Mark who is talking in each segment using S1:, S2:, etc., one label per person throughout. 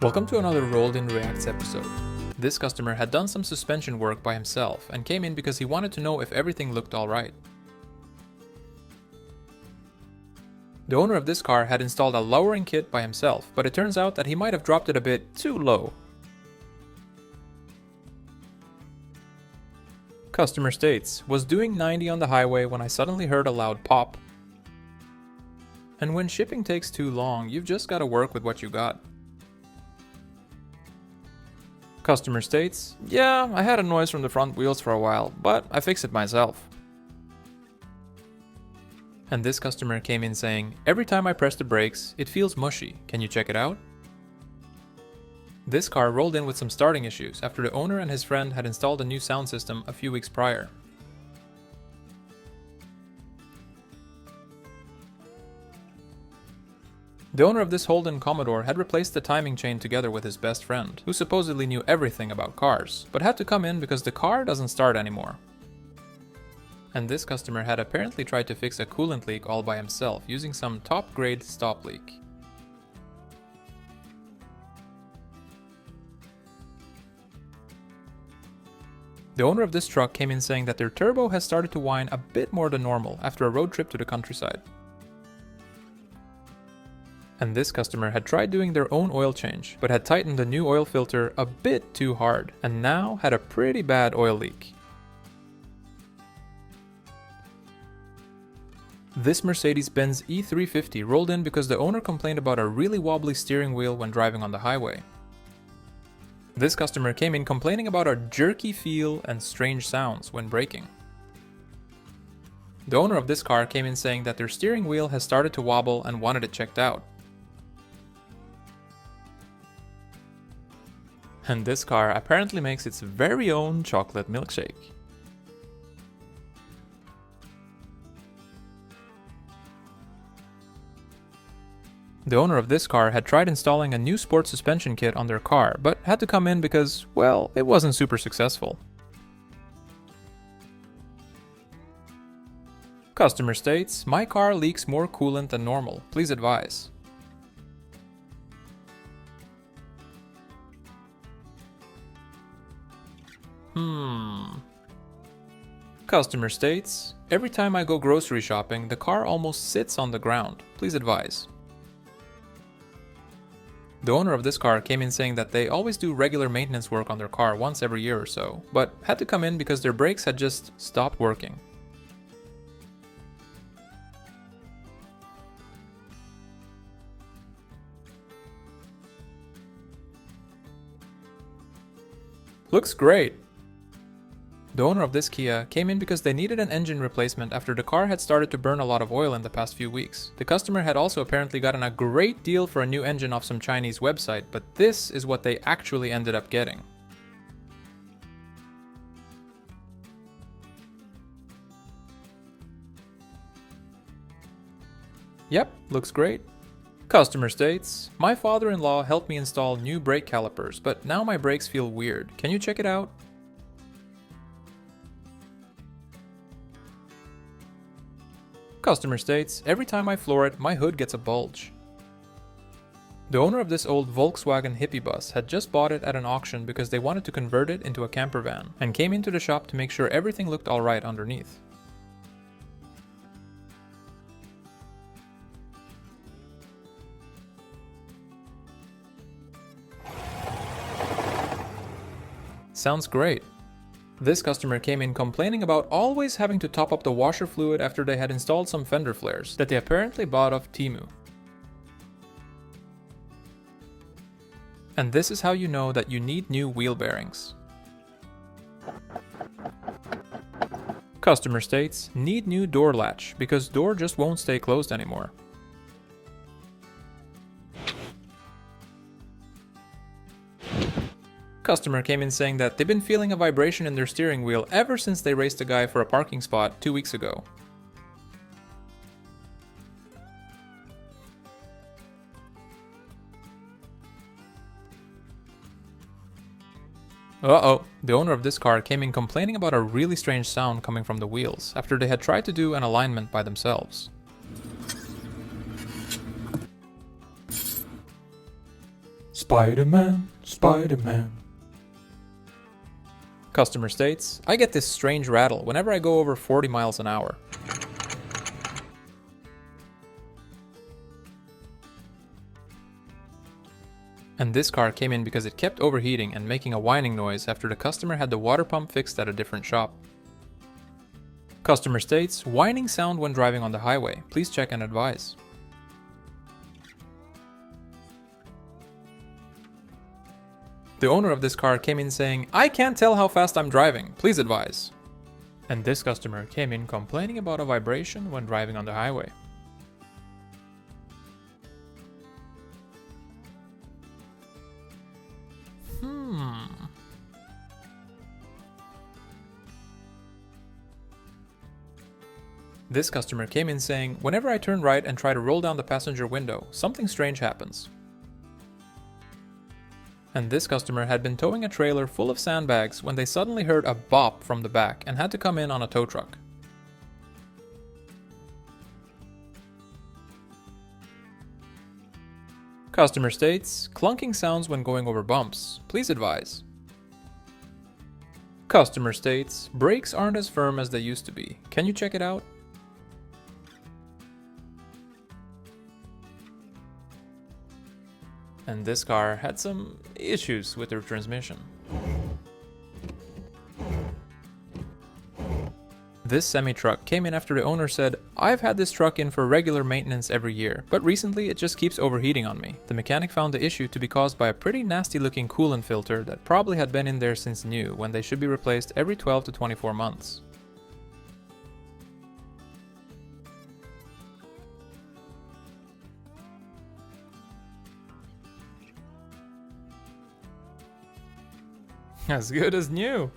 S1: Welcome to another Rolled in Reacts episode. This customer had done some suspension work by himself and came in because he wanted to know if everything looked alright. The owner of this car had installed a lowering kit by himself, but it turns out that he might have dropped it a bit too low. Customer states, was doing 90 on the highway when I suddenly heard a loud pop. And when shipping takes too long, you've just got to work with what you got. Customer states, yeah, I had a noise from the front wheels for a while, but I fixed it myself. And this customer came in saying, every time I press the brakes, it feels mushy. Can you check it out? This car rolled in with some starting issues after the owner and his friend had installed a new sound system a few weeks prior. The owner of this Holden Commodore had replaced the timing chain together with his best friend, who supposedly knew everything about cars, but had to come in because the car doesn't start anymore. And this customer had apparently tried to fix a coolant leak all by himself using some top-grade stop leak. The owner of this truck came in saying that their turbo has started to whine a bit more than normal after a road trip to the countryside. And this customer had tried doing their own oil change, but had tightened the new oil filter a bit too hard, and now had a pretty bad oil leak. This Mercedes-Benz E350 rolled in because the owner complained about a really wobbly steering wheel when driving on the highway. This customer came in complaining about a jerky feel and strange sounds when braking. The owner of this car came in saying that their steering wheel has started to wobble and wanted it checked out. And this car apparently makes its very own chocolate milkshake. The owner of this car had tried installing a new sport suspension kit on their car, but had to come in because, well, it wasn't super successful. Customer states, my car leaks more coolant than normal, please advise. Customer states, every time I go grocery shopping, the car almost sits on the ground, please advise. The owner of this car came in saying that they always do regular maintenance work on their car once every year or so, but had to come in because their brakes had just stopped working. Looks great! The owner of this Kia came in because they needed an engine replacement after the car had started to burn a lot of oil in the past few weeks. The customer had also apparently gotten a great deal for a new engine off some Chinese website, but this is what they actually ended up getting. Yep, looks great. Customer states, my father-in-law helped me install new brake calipers, but now my brakes feel weird. Can you check it out? Customer states, every time I floor it, my hood gets a bulge. The owner of this old Volkswagen hippie bus had just bought it at an auction because they wanted to convert it into a camper van, and came into the shop to make sure everything looked alright underneath. Sounds great. This customer came in complaining about always having to top up the washer fluid after they had installed some fender flares that they apparently bought off Temu. And this is how you know that you need new wheel bearings. Customer states, need new door latch because door just won't stay closed anymore. Customer came in saying that they've been feeling a vibration in their steering wheel ever since they raced a guy for a parking spot 2 weeks ago. Uh-oh, the owner of this car came in complaining about a really strange sound coming from the wheels after they had tried to do an alignment by themselves.
S2: Spider-Man, Spider-Man.
S1: Customer states, I get this strange rattle whenever I go over 40 miles an hour. And this car came in because it kept overheating and making a whining noise after the customer had the water pump fixed at a different shop. Customer states, whining sound when driving on the highway. Please check and advise. The owner of this car came in saying, I can't tell how fast I'm driving. Please advise. And this customer came in complaining about a vibration when driving on the highway. This customer came in saying, whenever I turn right and try to roll down the passenger window, something strange happens. And this customer had been towing a trailer full of sandbags when they suddenly heard a bop from the back and had to come in on a tow truck. Customer states, clunking sounds when going over bumps. Please advise. Customer states, brakes aren't as firm as they used to be. Can you check it out? And this car had some issues with their transmission. This semi-truck came in after the owner said, I've had this truck in for regular maintenance every year, but recently it just keeps overheating on me. The mechanic found the issue to be caused by a pretty nasty looking coolant filter that probably had been in there since new, when they should be replaced every 12 to 24 months. As good as new.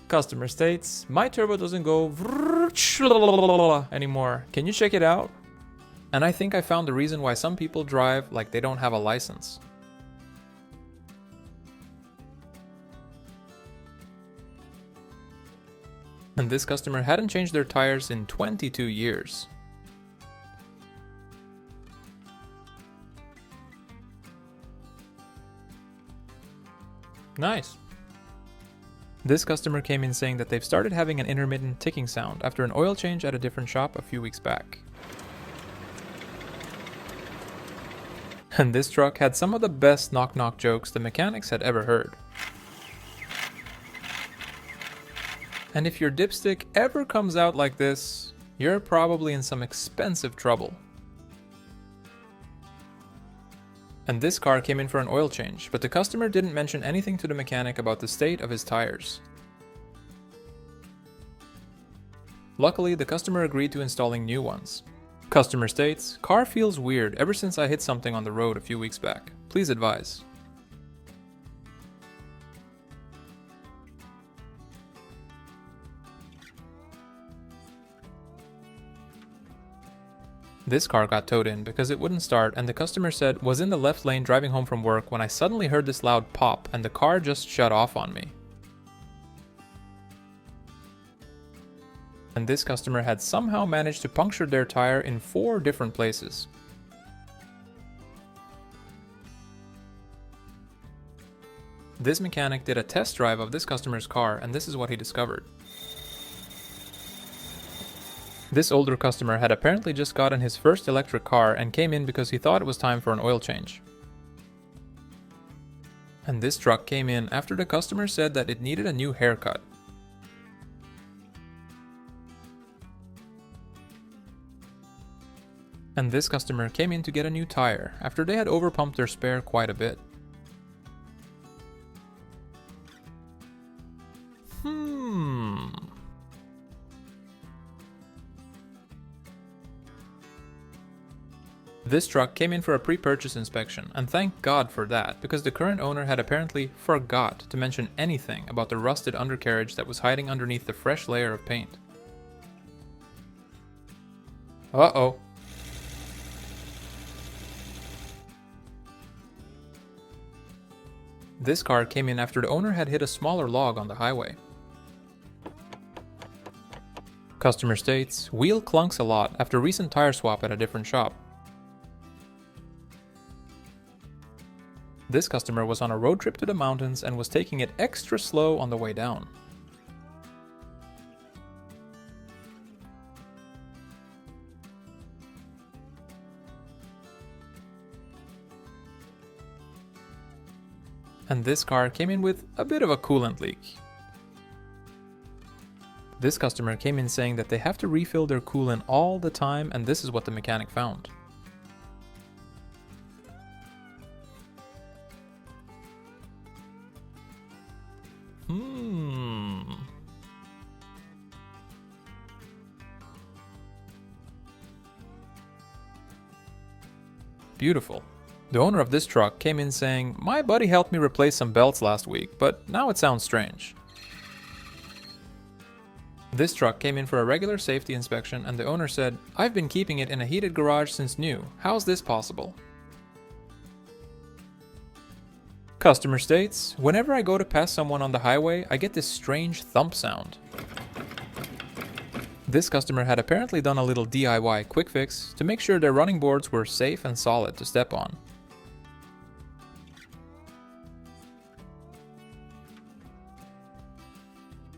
S1: Customer states, my turbo doesn't go anymore. Can you check it out? And I think I found the reason why some people drive like they don't have a license. And this customer hadn't changed their tires in 22 years. Nice. This customer came in saying that they've started having an intermittent ticking sound after an oil change at a different shop a few weeks back. And this truck had some of the best knock-knock jokes the mechanics had ever heard. And if your dipstick ever comes out like this, you're probably in some expensive trouble. And this car came in for an oil change, but the customer didn't mention anything to the mechanic about the state of his tires. Luckily, the customer agreed to installing new ones. Customer states, car feels weird ever since I hit something on the road a few weeks back. Please advise. This car got towed in because it wouldn't start, and the customer said, was in the left lane driving home from work when I suddenly heard this loud pop and the car just shut off on me. And this customer had somehow managed to puncture their tire in 4 different places. This mechanic did a test drive of this customer's car, and this is what he discovered. This older customer had apparently just gotten his first electric car and came in because he thought it was time for an oil change. And this truck came in after the customer said that it needed a new haircut. And this customer came in to get a new tire after they had overpumped their spare quite a bit. This truck came in for a pre-purchase inspection, and thank God for that, because the current owner had apparently forgot to mention anything about the rusted undercarriage that was hiding underneath the fresh layer of paint. Uh-oh. This car came in after the owner had hit a smaller log on the highway. Customer states, wheel clunks a lot after recent tire swap at a different shop. This customer was on a road trip to the mountains and was taking it extra slow on the way down. And this car came in with a bit of a coolant leak. This customer came in saying that they have to refill their coolant all the time, and this is what the mechanic found. Beautiful. The owner of this truck came in saying, "My buddy helped me replace some belts last week, but now it sounds strange." This truck came in for a regular safety inspection and the owner said, "I've been keeping it in a heated garage since new. How's this possible?" Customer states, "Whenever I go to pass someone on the highway, I get this strange thump sound." This customer had apparently done a little DIY quick fix to make sure their running boards were safe and solid to step on.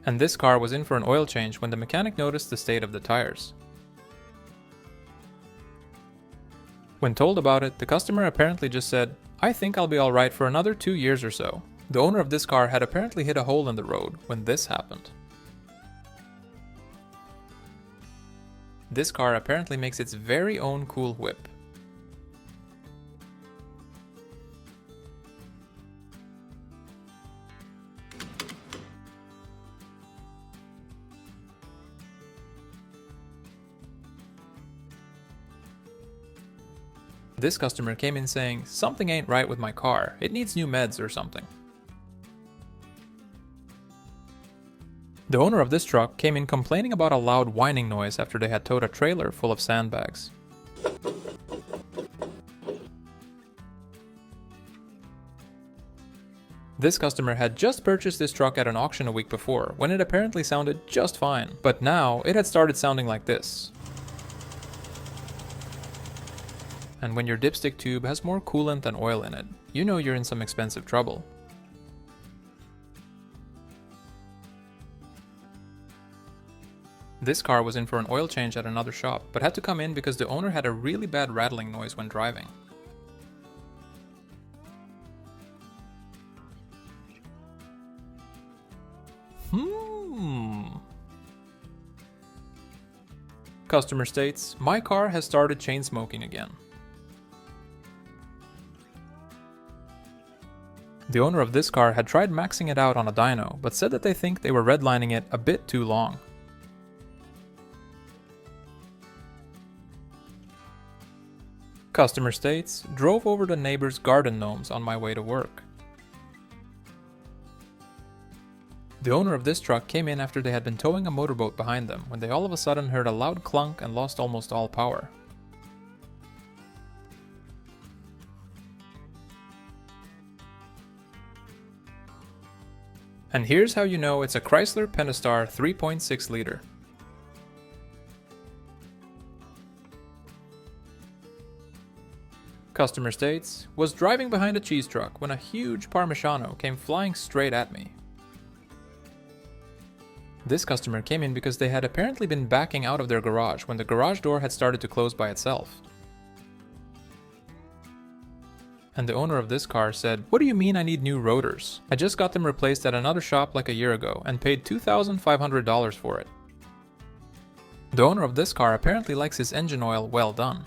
S1: And this car was in for an oil change when the mechanic noticed the state of the tires. When told about it, the customer apparently just said, "I think I'll be alright for another 2 years or so." The owner of this car had apparently hit a hole in the road when this happened. This car apparently makes its very own cool whip. This customer came in saying, "Something ain't right with my car, it needs new meds or something." The owner of this truck came in complaining about a loud whining noise after they had towed a trailer full of sandbags. This customer had just purchased this truck at an auction a week before, when it apparently sounded just fine, but now it had started sounding like this. And when your dipstick tube has more coolant than oil in it, you know you're in some expensive trouble. This car was in for an oil change at another shop, but had to come in because the owner had a really bad rattling noise when driving. Customer states, "My car has started chain smoking again." The owner of this car had tried maxing it out on a dyno, but said that they think they were redlining it a bit too long. Customer states, "Drove over the neighbor's garden gnomes on my way to work." The owner of this truck came in after they had been towing a motorboat behind them when they all of a sudden heard a loud clunk and lost almost all power. And here's how you know it's a Chrysler Pentastar 3.6 liter. Customer states, "Was driving behind a cheese truck when a huge Parmigiano came flying straight at me." This customer came in because they had apparently been backing out of their garage when the garage door had started to close by itself. And the owner of this car said, "What do you mean I need new rotors? I just got them replaced at another shop like a year ago and paid $2,500 for it." The owner of this car apparently likes his engine oil well done.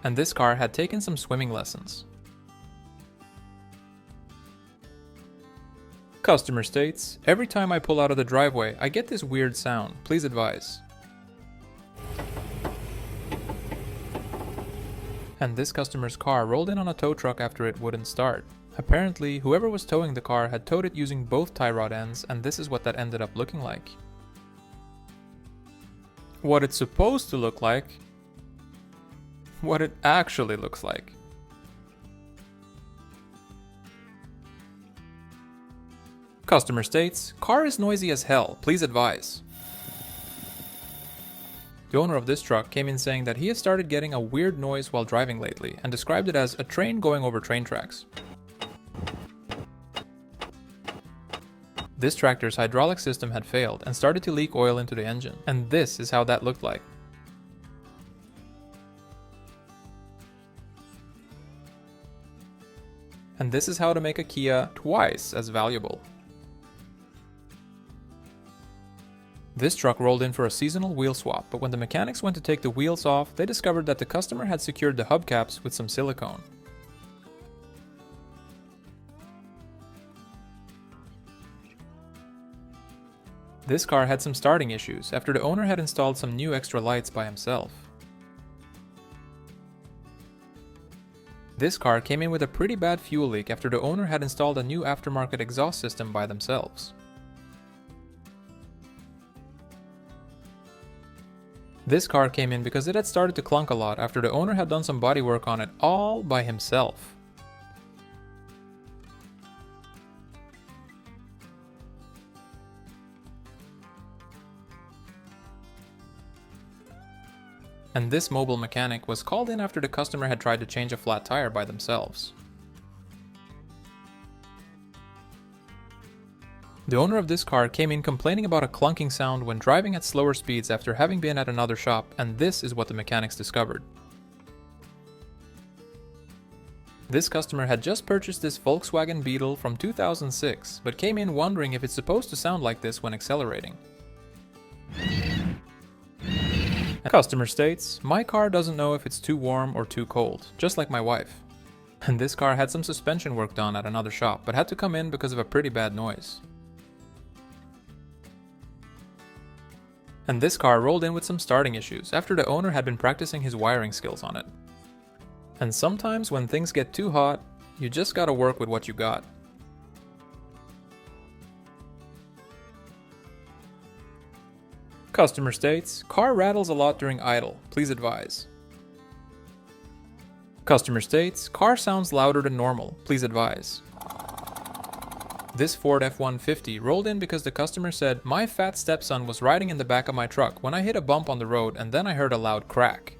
S1: And this car had taken some swimming lessons. Customer states, "Every time I pull out of the driveway, I get this weird sound. Please advise." And this customer's car rolled in on a tow truck after it wouldn't start. Apparently, whoever was towing the car had towed it using both tie rod ends, and this is what that ended up looking like. What it's supposed to look like. What it actually looks like. Customer states, "Car is noisy as hell, please advise." The owner of this truck came in saying that he has started getting a weird noise while driving lately and described it as a train going over train tracks. This tractor's hydraulic system had failed and started to leak oil into the engine, and this is how that looked like. And this is how to make a Kia twice as valuable. This truck rolled in for a seasonal wheel swap, but when the mechanics went to take the wheels off, they discovered that the customer had secured the hubcaps with some silicone. This car had some starting issues after the owner had installed some new extra lights by himself. This car came in with a pretty bad fuel leak after the owner had installed a new aftermarket exhaust system by themselves. This car came in because it had started to clunk a lot after the owner had done some bodywork on it all by himself. And this mobile mechanic was called in after the customer had tried to change a flat tire by themselves. The owner of this car came in complaining about a clunking sound when driving at slower speeds after having been at another shop, and this is what the mechanics discovered. This customer had just purchased this Volkswagen Beetle from 2006, but came in wondering if it's supposed to sound like this when accelerating. Customer states, "My car doesn't know if it's too warm or too cold, just like my wife." And this car had some suspension work done at another shop, but had to come in because of a pretty bad noise. And this car rolled in with some starting issues after the owner had been practicing his wiring skills on it. And sometimes when things get too hot, you just gotta work with what you got. Customer states, "Car rattles a lot during idle, please advise." Customer states, "Car sounds louder than normal, please advise." This Ford F-150 rolled in because the customer said, "My fat stepson was riding in the back of my truck when I hit a bump on the road and then I heard a loud crack."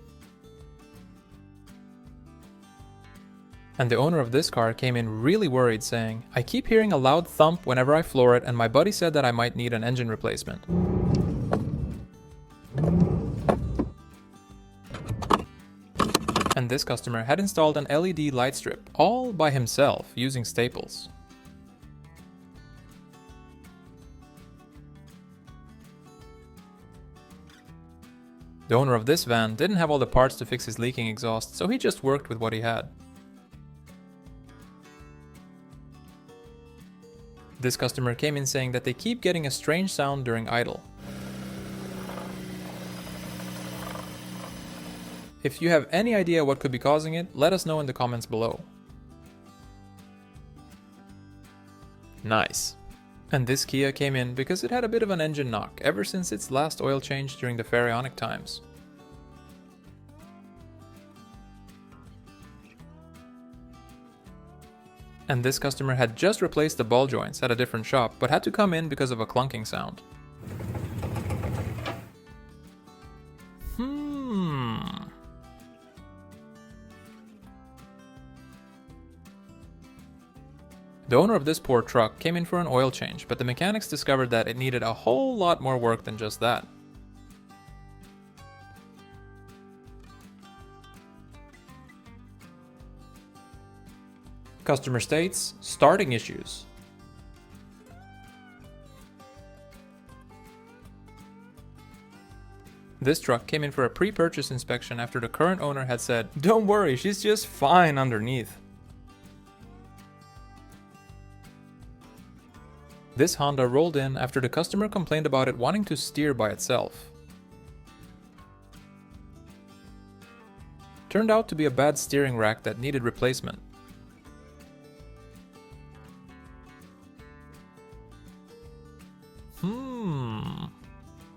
S1: And the owner of this car came in really worried saying, "I keep hearing a loud thump whenever I floor it and my buddy said that I might need an engine replacement." And this customer had installed an LED light strip, all by himself, using staples. The owner of this van didn't have all the parts to fix his leaking exhaust, so he just worked with what he had. This customer came in saying that they keep getting a strange sound during idle. If you have any idea what could be causing it, let us know in the comments below. Nice. And this Kia came in because it had a bit of an engine knock ever since its last oil change during the pharaonic times. And this customer had just replaced the ball joints at a different shop, but had to come in because of a clunking sound. The owner of this poor truck came in for an oil change, but the mechanics discovered that it needed a whole lot more work than just that. Customer states, "Starting issues." This truck came in for a pre-purchase inspection after the current owner had said, "Don't worry, she's just fine underneath." This Honda rolled in after the customer complained about it wanting to steer by itself. Turned out to be a bad steering rack that needed replacement.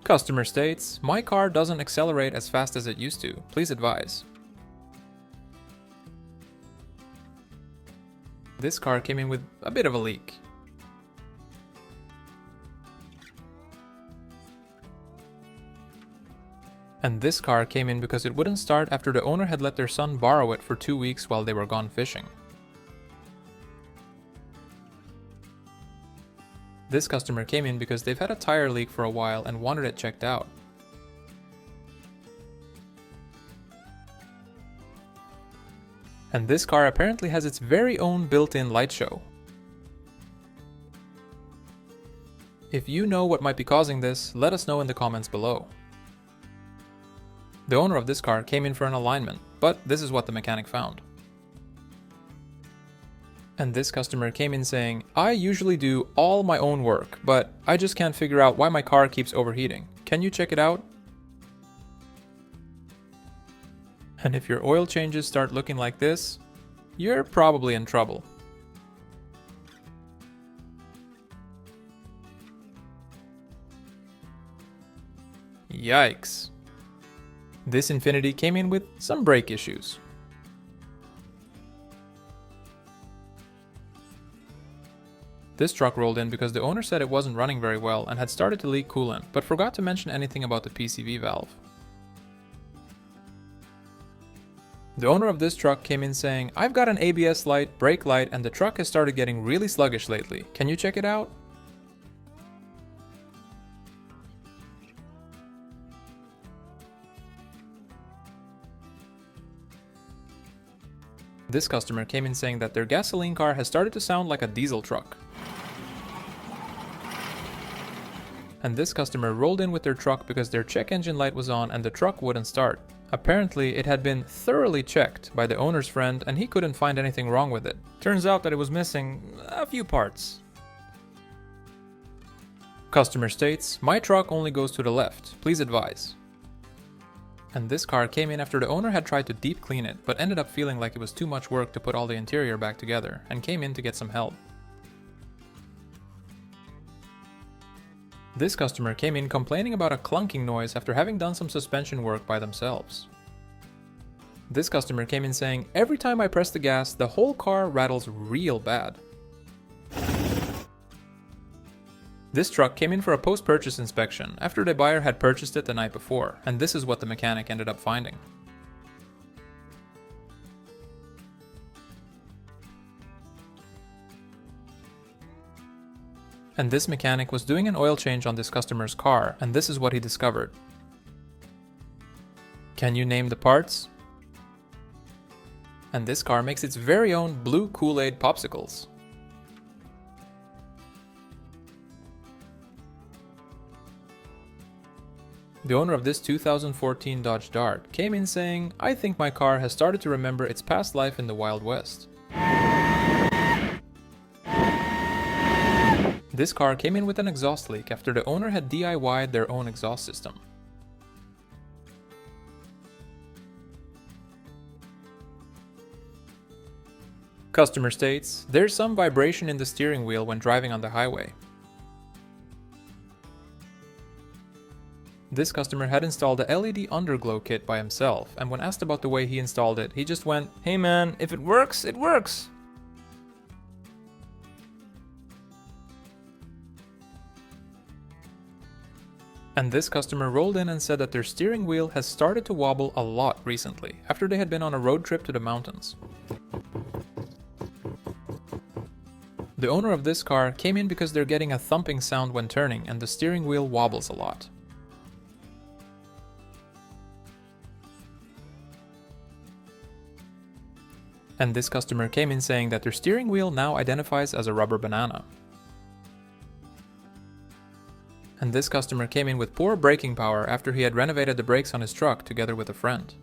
S1: Customer states, "My car doesn't accelerate as fast as it used to, please advise." This car came in with a bit of a leak. And this car came in because it wouldn't start after the owner had let their son borrow it for 2 weeks while they were gone fishing. This customer came in because they've had a tire leak for a while and wanted it checked out. And this car apparently has its very own built-in light show. If you know what might be causing this, let us know in the comments below. The owner of this car came in for an alignment, but this is what the mechanic found. And this customer came in saying, I usually do all my own work, but I just can't figure out why my car keeps overheating. Can you check it out? And if your oil changes start looking like this, you're probably in trouble. Yikes. This Infiniti came in with some brake issues. This truck rolled in because the owner said it wasn't running very well and had started to leak coolant, but forgot to mention anything about the PCV valve. The owner of this truck came in saying, I've got an ABS light, brake light, and the truck has started getting really sluggish lately. Can you check it out? This customer came in saying that their gasoline car has started to sound like a diesel truck. And this customer rolled in with their truck because their check engine light was on and the truck wouldn't start. Apparently, it had been thoroughly checked by the owner's friend and he couldn't find anything wrong with it. Turns out that it was missing a few parts. Customer states, my truck only goes to the left, please advise. And this car came in after the owner had tried to deep clean it, but ended up feeling like it was too much work to put all the interior back together, and came in to get some help. This customer came in complaining about a clunking noise after having done some suspension work by themselves. This customer came in saying, every time I press the gas, the whole car rattles real bad. This truck came in for a post-purchase inspection after the buyer had purchased it the night before, and this is what the mechanic ended up finding. And this mechanic was doing an oil change on this customer's car, and this is what he discovered. Can you name the parts? And this car makes its very own blue Kool-Aid popsicles. The owner of this 2014 Dodge Dart came in saying, I think my car has started to remember its past life in the Wild West. This car came in with an exhaust leak after the owner had DIY'd their own exhaust system. Customer states, there's some vibration in the steering wheel when driving on the highway. This customer had installed a LED underglow kit by himself, and when asked about the way he installed it, he just went, hey man, if it works, it works! And this customer rolled in and said that their steering wheel has started to wobble a lot recently, after they had been on a road trip to the mountains. The owner of this car came in because they're getting a thumping sound when turning and the steering wheel wobbles a lot. And this customer came in saying that their steering wheel now identifies as a rubber banana. And this customer came in with poor braking power after he had renovated the brakes on his truck together with a friend.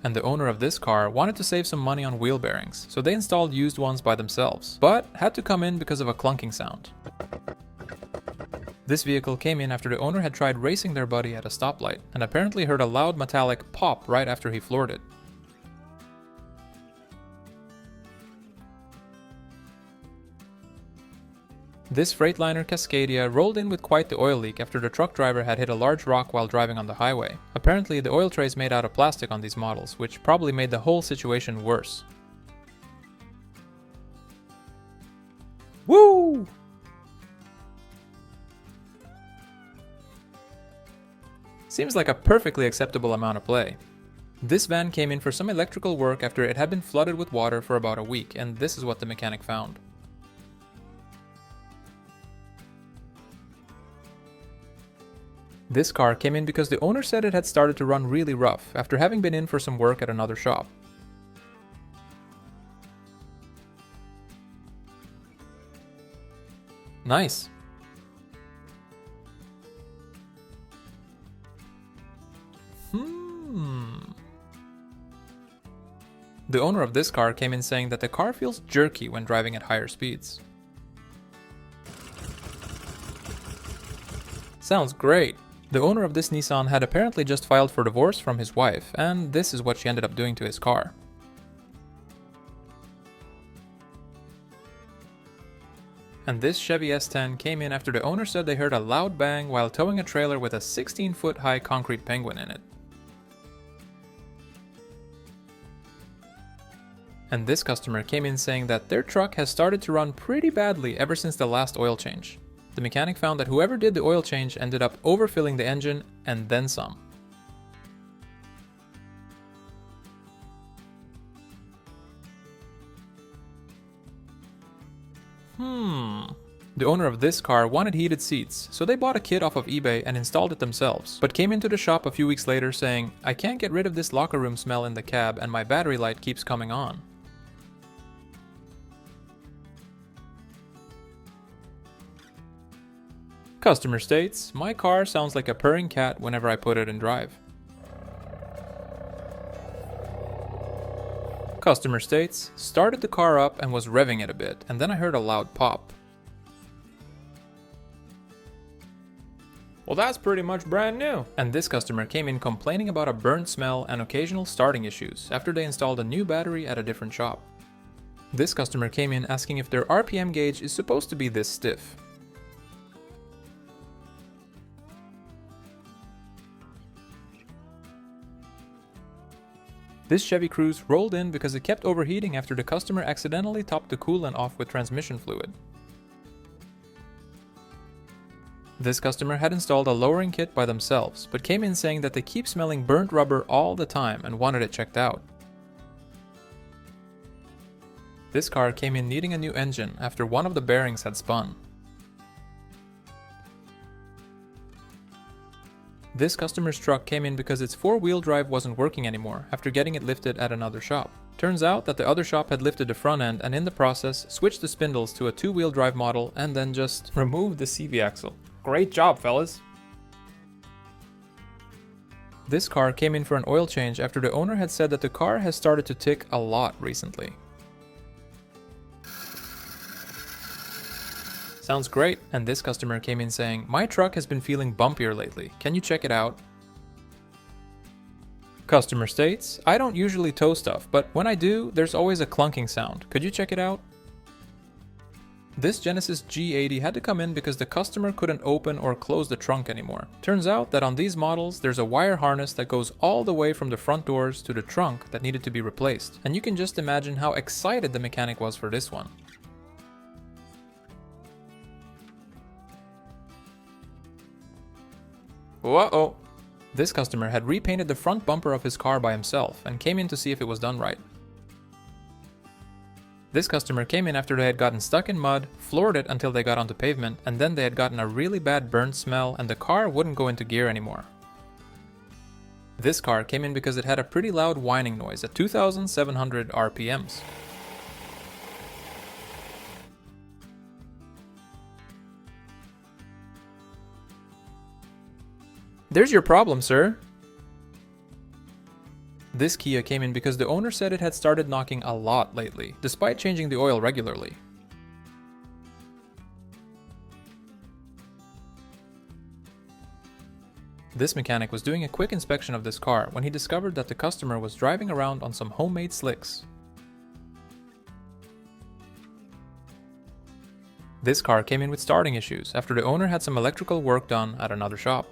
S1: And the owner of this car wanted to save some money on wheel bearings, so they installed used ones by themselves, but had to come in because of a clunking sound. This vehicle came in after the owner had tried racing their buddy at a stoplight, and apparently heard a loud metallic pop right after he floored it. This Freightliner Cascadia rolled in with quite the oil leak after the truck driver had hit a large rock while driving on the highway. Apparently the oil trays made out of plastic on these models, which probably made the whole situation worse. Woo! Seems like a perfectly acceptable amount of play. This van came in for some electrical work after it had been flooded with water for about a week, and this is what the mechanic found. This car came in because the owner said it had started to run really rough after having been in for some work at another shop. Nice. The owner of this car came in saying that the car feels jerky when driving at higher speeds. Sounds great. The owner of this Nissan had apparently just filed for divorce from his wife, and this is what she ended up doing to his car. And this Chevy S10 came in after the owner said they heard a loud bang while towing a trailer with a 16-foot high concrete penguin in it. And this customer came in saying that their truck has started to run pretty badly ever since the last oil change. The mechanic found that whoever did the oil change ended up overfilling the engine and then some. The owner of this car wanted heated seats, so they bought a kit off of eBay and installed it themselves, but came into the shop a few weeks later saying, "I can't get rid of this locker room smell in the cab and my battery light keeps coming on." Customer states, "My car sounds like a purring cat whenever I put it in drive." Customer states, "Started the car up and was revving it a bit, and then I heard a loud pop." Well, that's pretty much brand new. And this customer came in complaining about a burnt smell and occasional starting issues after they installed a new battery at a different shop. This customer came in asking if their RPM gauge is supposed to be this stiff. This Chevy Cruze rolled in because it kept overheating after the customer accidentally topped the coolant off with transmission fluid. This customer had installed a lowering kit by themselves, but came in saying that they keep smelling burnt rubber all the time and wanted it checked out. This car came in needing a new engine after one of the bearings had spun. This customer's truck came in because its four-wheel drive wasn't working anymore after getting it lifted at another shop. Turns out that the other shop had lifted the front end and in the process switched the spindles to a two-wheel drive model and then just removed the CV axle. Great job, fellas! This car came in for an oil change after the owner had said that the car has started to tick a lot recently. Sounds great, and this customer came in saying, "My truck has been feeling bumpier lately, can you check it out?" Customer states, "I don't usually tow stuff, but when I do, there's always a clunking sound, could you check it out?" This Genesis G80 had to come in because the customer couldn't open or close the trunk anymore. Turns out that on these models, there's a wire harness that goes all the way from the front doors to the trunk that needed to be replaced, and you can just imagine how excited the mechanic was for this one. Whoa! This customer had repainted the front bumper of his car by himself and came in to see if it was done right. This customer came in after they had gotten stuck in mud, floored it until they got onto pavement, and then they had gotten a really bad burnt smell and the car wouldn't go into gear anymore. This car came in because it had a pretty loud whining noise at 2,700 RPMs. There's your problem, sir. This Kia came in because the owner said it had started knocking a lot lately, despite changing the oil regularly. This mechanic was doing a quick inspection of this car when he discovered that the customer was driving around on some homemade slicks. This car came in with starting issues after the owner had some electrical work done at another shop.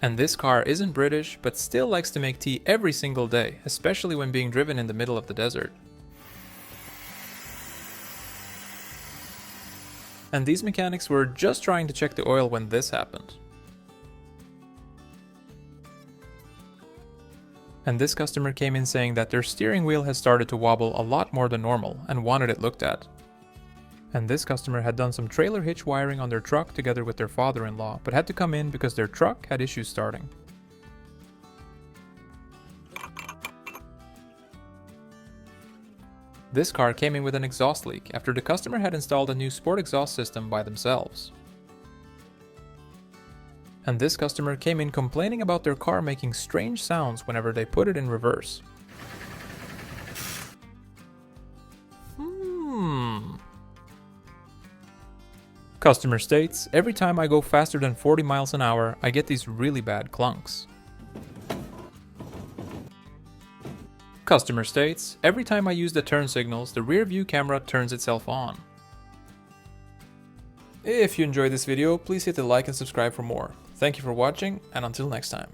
S1: And this car isn't British, but still likes to make tea every single day, especially when being driven in the middle of the desert. And these mechanics were just trying to check the oil when this happened. And this customer came in saying that their steering wheel has started to wobble a lot more than normal and wanted it looked at. And this customer had done some trailer hitch wiring on their truck together with their father-in-law, but had to come in because their truck had issues starting. This car came in with an exhaust leak after the customer had installed a new sport exhaust system by themselves. And this customer came in complaining about their car making strange sounds whenever they put it in reverse. Customer states, every time I go faster than 40 miles an hour, I get these really bad clunks. Customer states, every time I use the turn signals, the rear view camera turns itself on. If you enjoyed this video, please hit the like and subscribe for more. Thank you for watching, and until next time.